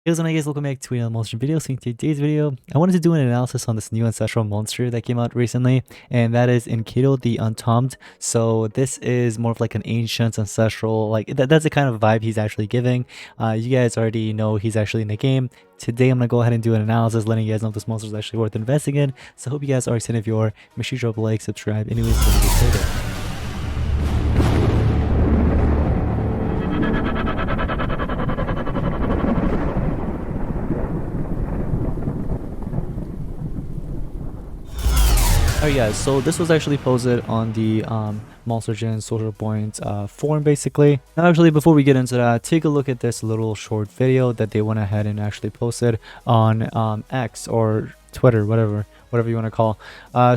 Hey, what's up, guys? Welcome back to another monster video. So in today's video, I wanted to do an analysis on this new ancestral monster that came out recently, and that is Enkidu the Untombed. So this is more of like an ancient ancestral, like that's the kind of vibe he's actually giving. You guys already know he's actually in the game. Today I'm gonna go ahead and do an analysis, letting you guys know if this monster is actually worth investing in. So I hope you guys are excited. If you are, make sure you drop a like, subscribe. Anyways, let's get started. Oh yeah, so this was actually posted on the Monster Gen Social Point forum basically. Now actually, before we get into that, take a look at this little short video that they went ahead and actually posted on X or Twitter, whatever you want to call.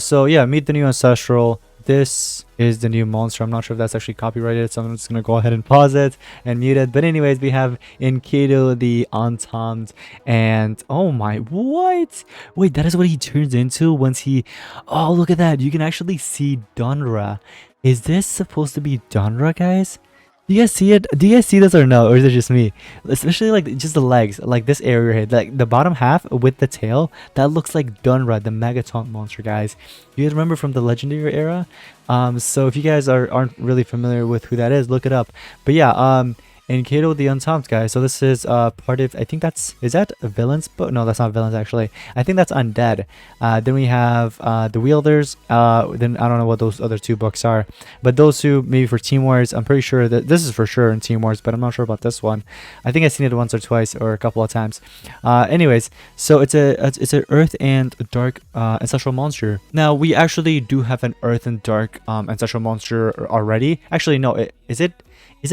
So yeah, meet the new Ancestral. This is the new monster. I'm not sure if that's actually copyrighted, so I'm just gonna go ahead and pause it and mute it. But anyways, we have Enkidu the Untombed, and oh my, what? Wait, that is what he turns into once he... Oh, look at that. You can actually see Donra. Is this supposed to be Donra, guys? Do you guys see it? Do you guys see this or no? Or is it just me? Especially like just the legs, like this area here, like the bottom half with the tail, that looks like Dunra, the Megaton monster, guys. You guys remember from the legendary era? So if you guys aren't really familiar with who that is, look it up. But yeah, Enkidu the Untombed, guys. So this is part of, I think is that villains? But no, that's not villains actually. I think that's undead. Then we have the wielders. Then I don't know what those other two books are, but those two maybe for Team Wars. I'm pretty sure that this is for sure in Team Wars, but I'm not sure about this one. I think I've seen it once or twice or a couple of times. Anyways, so it's a Earth and Dark ancestral monster. Now we actually do have an Earth and Dark ancestral monster already. Actually, no, is it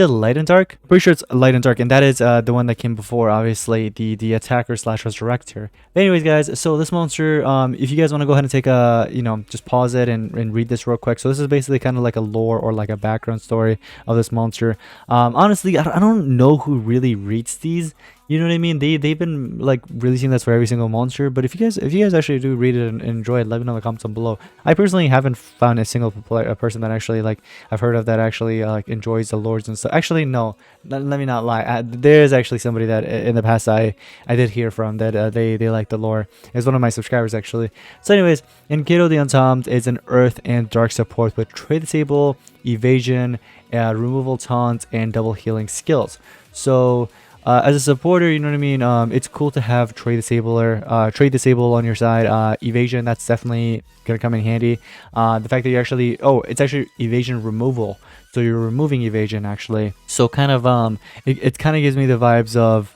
light and dark? I'm pretty sure it's light and dark, and that is the one that came before, obviously, the attacker / resurrector. But anyways, guys, so this monster, if you guys want to go ahead and take a, just pause it and read this real quick. So this is basically kind of like a lore or like a background story of this monster. Honestly, I don't know who really reads these. You know what I mean? They've been like releasing this for every single monster. But if you guys actually do read it and enjoy it, let me know in the comments down below. I personally haven't found a single person that actually like I've heard of that actually like enjoys the lores and stuff. Actually, no, let me not lie. There is actually somebody that in the past I did hear from that they like the lore. It's one of my subscribers actually. So anyways, Enkidu the Untombed is an Earth and Dark support with trade disable, evasion, removal taunt, and double healing skills. So as a supporter, you know what I mean, it's cool to have trade disable on your side. Evasion, that's definitely gonna come in handy. The fact that you actually, it's actually evasion removal, so you're removing evasion actually. So kind of it kind of gives me the vibes of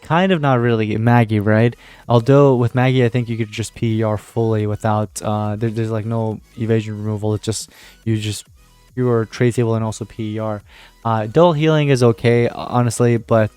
kind of, not really, Maggie, right? Although with Maggie, I think you could just PER fully without there's like no evasion removal. It's just you are trade table and also PER. Double healing is okay, honestly, but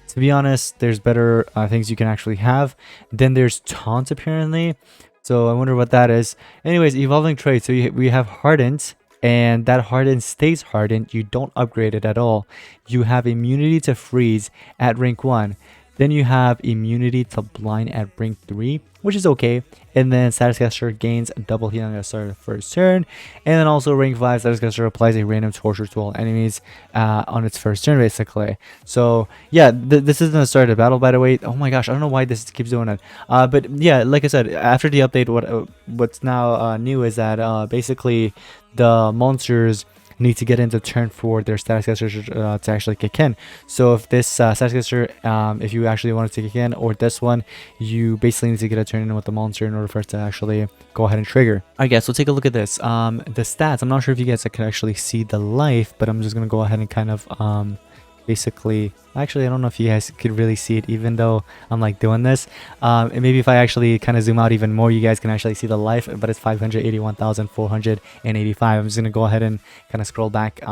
to be honest, there's better things you can actually have. Then there's taunt apparently, so I wonder what that is. Anyways, evolving traits. So we have hardened, and that hardened stays hardened. You don't upgrade it at all. You have immunity to freeze at rank 1. Then you have immunity to blind at rank 3, which is okay. And then Status Caster gains double healing at the start of the first turn. And then also rank 5, Status Caster applies a random torture to all enemies on its first turn, basically. So yeah, this isn't the start of battle, by the way. Oh my gosh, I don't know why this keeps doing it. But yeah, like I said, after the update, what's now new is that basically the monsters need to get into turn for their status caster to actually kick in. So if this status caster, if you actually want to kick in, or this one, you basically need to get a turn in with the monster in order for it to actually go ahead and trigger. Alright guys, so take a look at this. The stats, I'm not sure if you guys can actually see the life, but I'm just gonna go ahead and kind of basically, actually I don't know if you guys could really see it even though I'm like doing this, and maybe if I actually kind of zoom out even more, you guys can actually see the life, but it's 581,485. I'm just gonna go ahead and kind of scroll back,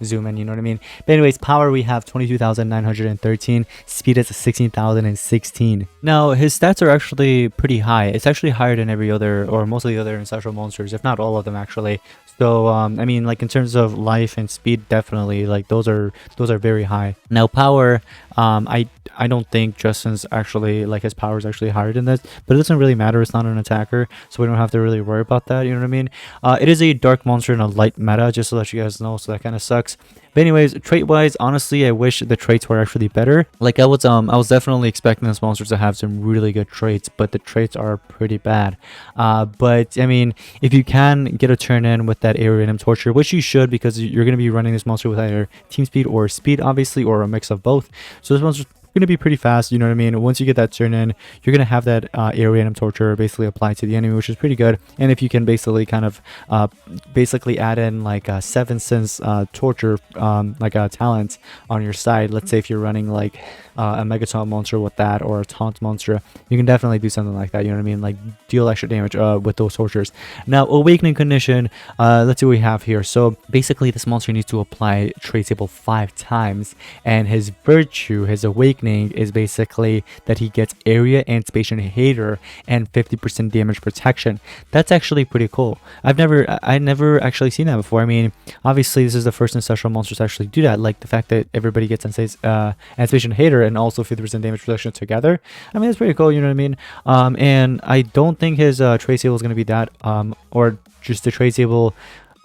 zoom in, you know what I mean. But anyways, power, we have 22,913, speed is 16,016. Now his stats are actually pretty high. It's actually higher than every other, or most of the other ancestral monsters, if not all of them actually. So I mean, like in terms of life and speed, definitely like those are very high. Now power, I don't think Justin's actually like his power is actually higher than this, but it doesn't really matter. It's not an attacker, so we don't have to really worry about that. You know what I mean? It is a dark monster in a light meta, just to let you guys know. So that kind of sucks. But anyways, trait wise, honestly, I wish the traits were actually better. Like I was definitely expecting this monster to have some really good traits, but the traits are pretty bad. But I mean, if you can get a turn in with that area random torture, which you should, because you're going to be running this monster with either team speed or speed, obviously, or a mix of both. So this monster's going to be pretty fast, you know what I mean? Once you get that turn in, you're going to have that area random torture basically applied to the enemy, which is pretty good. And if you can basically kind of basically add in like a 7 cents torture like a talent on your side, let's say if you're running like a megaton monster with that, or a taunt monster, you can definitely do something like that, you know what I mean? Like deal extra damage with those tortures. Now, awakening condition, let's see what we have here. So basically this monster needs to apply trait table 5 times, and his virtue, his awakening, is basically that he gets area anticipation hater and 50% damage protection. That's actually pretty cool. I never actually seen that before. I mean, obviously this is the first ancestral monster to actually do that, like the fact that everybody gets anticipation hater and also 50% damage protection together. I mean, it's pretty cool, you know what I mean? And I don't think his trait table is going to be that or just the trait table.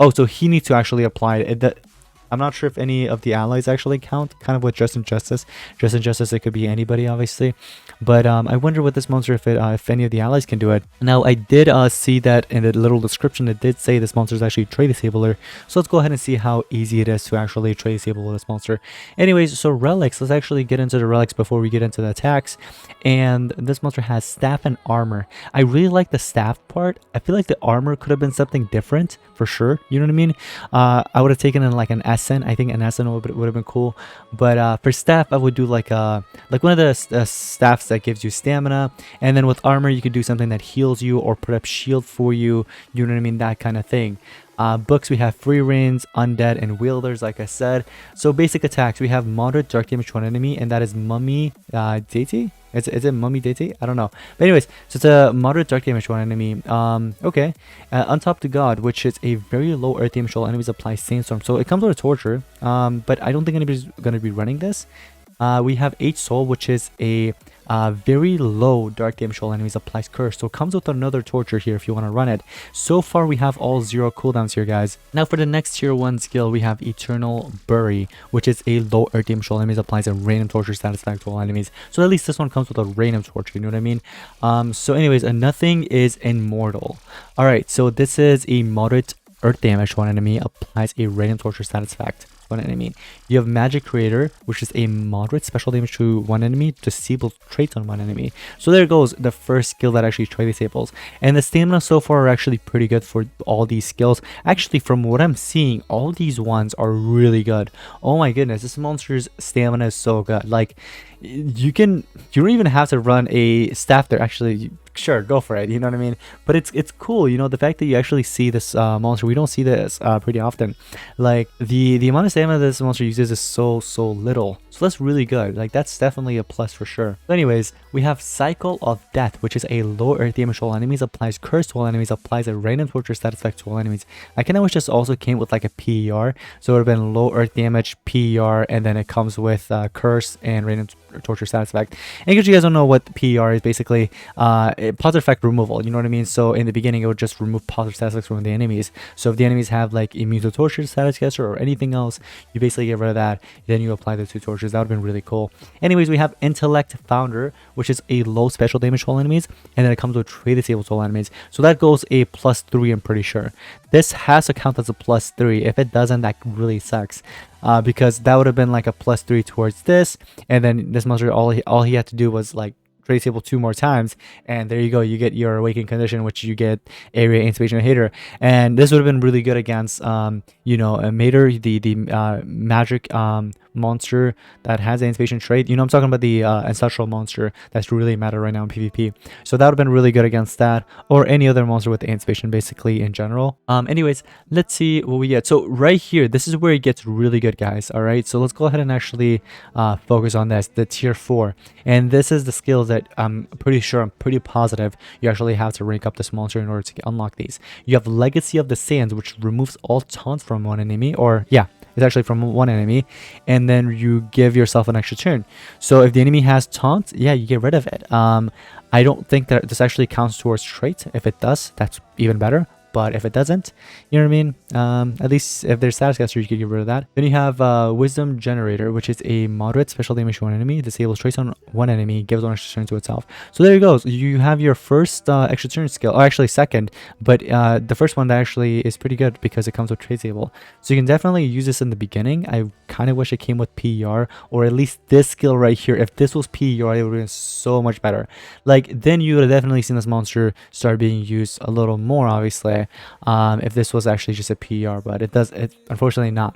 Oh, so he needs to actually apply it. I'm not sure if any of the allies actually count, kind of with Just and Justice. Just and Justice, it could be anybody, obviously. But I wonder with this monster if any of the allies can do it. Now, I did see that in the little description, it did say this monster is actually trait disabler. So let's go ahead and see how easy it is to actually trait disable this monster. Anyways, so relics, let's actually get into the relics before we get into the attacks. And this monster has staff and armor. I really like the staff part. I feel like the armor could have been something different for sure. You know what I mean? I would have taken in like an Ascent. I think an Ascent would have been cool. But for staff, I would do like one of the staffs that gives you stamina. And then with armor, you could do something that heals you or put up shield for you. You know what I mean? That kind of thing. Books, we have free reigns, undead, and wielders, like I said. So basic attacks, we have moderate dark damage to one enemy, and that is mummy deity. Is it mummy deity? I don't know. But anyways, so it's a moderate dark damage to one enemy. Okay. Untombed god, which is a very low earth damage to all enemies, applies sandstorm. So it comes with a torture. But I don't think anybody's gonna be running this. We have H soul, which is a very low dark damage to all enemies, applies curse. So it comes with another torture here if you want to run it. So far we have all 0 cooldowns here, guys. Now for the next tier 1 skill, we have Eternal Bury, which is a low earth damage to all enemies, applies a random torture status effect to all enemies. So at least this one comes with a random torture, you know what I mean? So anyways, nothing is immortal. Alright, so this is a moderate earth damage to one enemy, applies a random torture status effect. One enemy. You have Magic Creator, which is a moderate special damage to one enemy, disable traits on one enemy. So there goes the first skill that actually trait disables. And the stamina so far are actually pretty good for all these skills. Actually, from what I'm seeing, all these ones are really good. Oh my goodness, this monster's stamina is so good. Like, you don't even have to run a staff there. Actually, sure, go for it, you know what I mean? But it's cool, you know, the fact that you actually see this monster. We don't see this pretty often. Like the amount of stamina this monster uses is so little, so that's really good. Like, that's definitely a plus for sure. But anyways, we have Cycle of Death, which is a low earth damage to all enemies, applies curse to all enemies, applies a random torture status effect to all enemies. I kind of wish this also came with like a PER, so it would have been low earth damage, PER, and then it comes with curse and random torture status effect. And in case you guys don't know what PER is, basically positive effect removal, you know what I mean? So in the beginning, it would just remove positive status effects from the enemies. So if the enemies have like immune to torture status caster or anything else, you basically get rid of that, then you apply the 2 tortures. That would have been really cool. Anyways, we have Intellect Founder, which is a low special damage to all enemies, and then it comes with trait disabled to all enemies. So that goes a +3, I'm pretty sure. This has to count as a +3. If it doesn't, that really sucks. Because that would have been like a +3 towards this, and then this monster, all he had to do was like trait disable 2 more times, and there you go, you get your awakened condition, which you get area anticipation hater. And this would have been really good against you know, a Mater, the magic monster that has the anticipation trait. You know, I'm talking about the ancestral monster that's really matter right now in PvP. So that would have been really good against that, or any other monster with the anticipation basically in general. Anyways, let's see what we get. So right here, this is where it gets really good, guys. All right, so let's go ahead and actually focus on this, the tier 4. And this is the skills that I'm pretty positive you actually have to rank up this monster in order to unlock these. You have Legacy of the Sands, which removes all taunts from one enemy, or yeah, It's actually from one enemy, and then you give yourself an extra turn. So if the enemy has taunt, yeah, you get rid of it. I don't think that this actually counts towards trait. If it does, that's even better. But if it doesn't, you know what I mean? At least if there's status caster, you can get rid of that. Then you have Wisdom Generator, which is a moderate special damage to one enemy. Disables traits on one enemy, gives one extra turn to itself. So there you go. So you have your first extra turn skill, or actually second, but the first one that actually is pretty good because it comes with trait table. So you can definitely use this in the beginning. I kind of wish it came with PER, or at least this skill right here. If this was PER, it would have been so much better. Like, then you would have definitely seen this monster start being used a little more, obviously. If this was actually just a PER, but it's unfortunately not.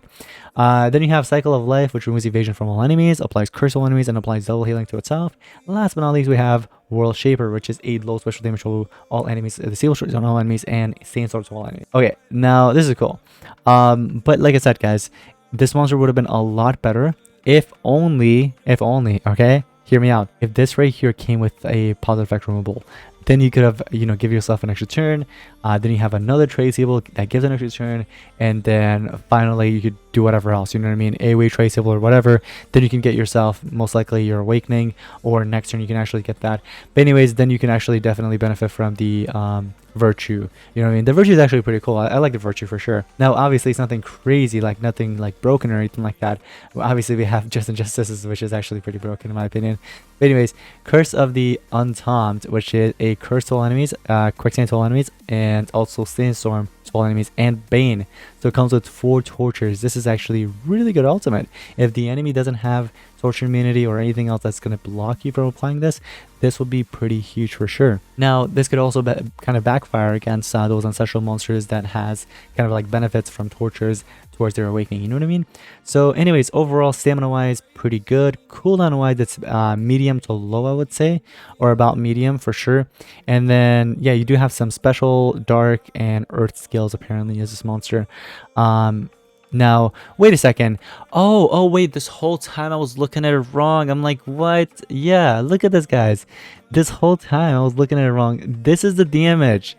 Then you have Cycle of Life, which removes evasion from all enemies, applies curse to all enemies, and applies double healing to itself. Last but not least, we have World Shaper, which is a low special damage to all enemies, disables traits on all enemies, and Sandstorm to all enemies. Okay, now this is cool. But like I said, guys, this monster would have been a lot better if only, okay? Hear me out. If this right here came with a positive effect removal, then you could have, give yourself an extra turn. Then you have another trade table that gives an extra turn, and then finally you could do whatever else. You know what I mean? A-way trade table or whatever. Then you can get yourself most likely your awakening, or next turn you can actually get that. But anyways, then you can actually definitely benefit from the virtue. You know what I mean? The virtue is actually pretty cool. I like the virtue for sure. Now, obviously, it's nothing crazy, like nothing like broken or anything like that. Well, obviously, we have Just Injustices, which is actually pretty broken in my opinion. But anyways, Curse of the Untombed, which is a curse to all enemies, quicksand to all enemies, and also Sandstorm to all enemies, and Bane. So it comes with 4 tortures. This is actually really good ultimate. If the enemy doesn't have torture immunity or anything else that's going to block you from applying this, this would be pretty huge for sure. Now, this could also kind of backfire against those ancestral monsters that has kind of like benefits from tortures towards their awakening, you know what I mean? So anyways, overall, stamina wise, pretty good. Cooldown wise, it's medium to low, I would say, or about medium for sure. And then yeah, you do have some special dark and earth skills apparently as this monster. Now, wait a second. Oh, wait, this whole time I was looking at it wrong. I'm like, what? Yeah, look at this, guys. This whole time I was looking at it wrong. This is the damage.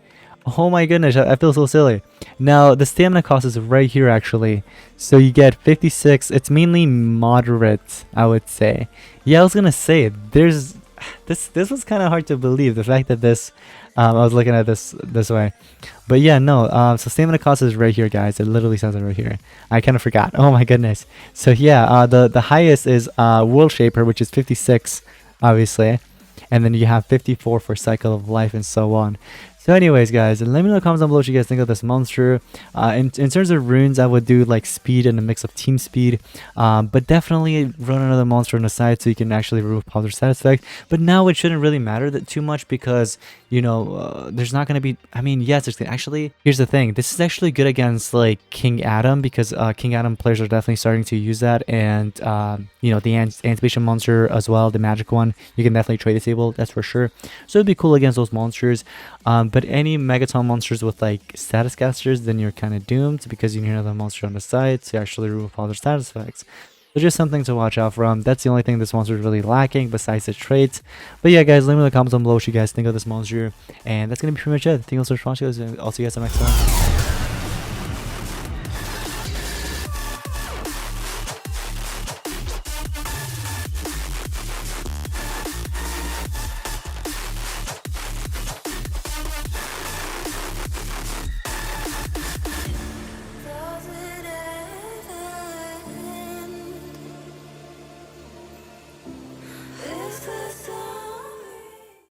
Oh my goodness, I feel so silly. Now, the stamina cost is right here, actually. So you get 56. It's mainly moderate, I would say. Yeah, I was gonna say, this was kind of hard to believe, the fact that this, I was looking at this way. But yeah, no, so stamina cost is right here, guys. It literally says it right here. I kind of forgot. Oh my goodness. So yeah, the highest is World Shaper, which is 56, obviously. And then you have 54 for Cycle of Life and so on. So anyways, guys, let me know in the comments down below what you guys think of this monster. In terms of runes, I would do like speed and a mix of team speed. But definitely run another monster on the side so you can actually remove positive status effect. But now it shouldn't really matter that too much because, there's not going to be... I mean, yes, there's actually... Here's the thing. This is actually good against like King Adam because King Adam players are definitely starting to use that. And, the Anticipation monster as well, the magic one, you can definitely trade disable, that's for sure. So it'd be cool against those monsters. But any Megaton monsters with like status casters, then you're kind of doomed because you need another monster on the side to actually remove all their status effects. So just something to watch out from. That's the only thing this monster is really lacking besides the traits. But yeah, guys, let me know in the comments down below what you guys think of this monster. And that's going to be pretty much it. Thank you so much for watching. I'll see you guys in the next one.